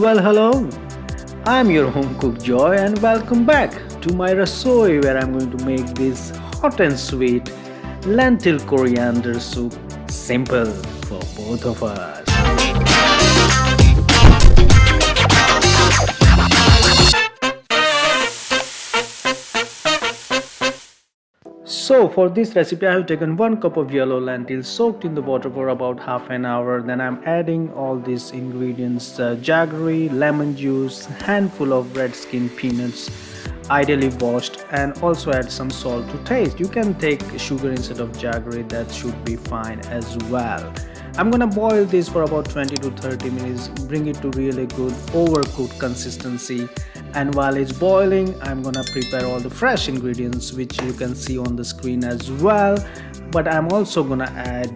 Well, hello. I'm your home cook Joy, and welcome back to my rasoi where I'm going to make this hot and sweet lentil coriander soup simple for both of us. So for this recipe I have taken 1 cup of yellow lentils soaked in the water for about half an hour. Then I'm adding all these ingredients: jaggery, lemon juice, handful of red skin peanuts ideally washed, and also add some salt to taste. You can take sugar instead of jaggery, that should be fine as well. I'm gonna boil this for about 20 to 30 minutes, bring it to really good overcooked consistency. And while it's boiling, I'm gonna prepare all the fresh ingredients which you can see on the screen as well. But I'm also gonna add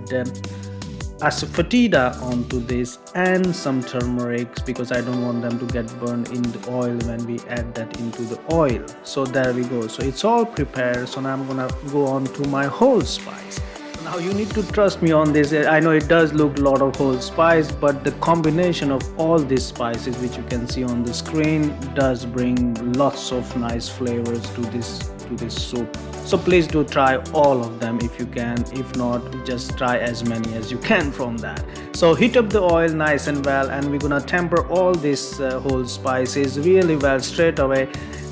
Asafoetida onto this and some turmeric, because I don't want them to get burned in the oil when we add that into the oil. So there we go. So it's all prepared. So now I'm gonna go on to my whole spice. Now you need to trust me on this. I know it does look a lot of whole spice, but the combination of all these spices which you can see on the screen does bring lots of nice flavors to this soup. So please do try all of them if you can. If not, just try as many as you can from that. So heat up the oil nice and well, and we're gonna temper all these whole spices really well straight away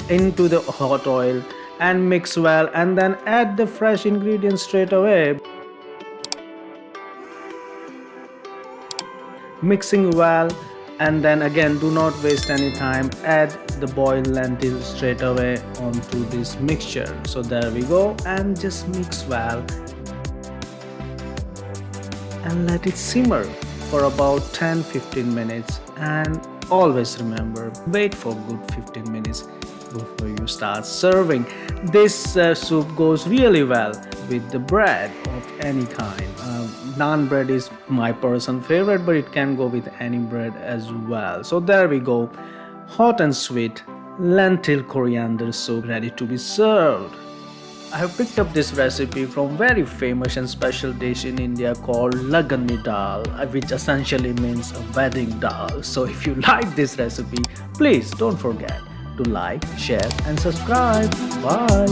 into the hot oil and mix well, and then add the fresh ingredients straight away. Mixing well, and then again, do not waste any time, add the boiled lentils straight away onto this mixture. So there we go, and just mix well and let it simmer for about 10-15 minutes. And always remember, wait for good 15 minutes before you start serving. This soup goes really well with the bread of any kind. Naan bread is my personal favorite, but it can go with any bread as well. So there we go, hot and sweet lentil coriander soup ready to be served. I have picked up this recipe from very famous and special dish in India called Lagan Daal, which essentially means a wedding dal. So if you like this recipe, please don't forget to like, share and subscribe. Bye.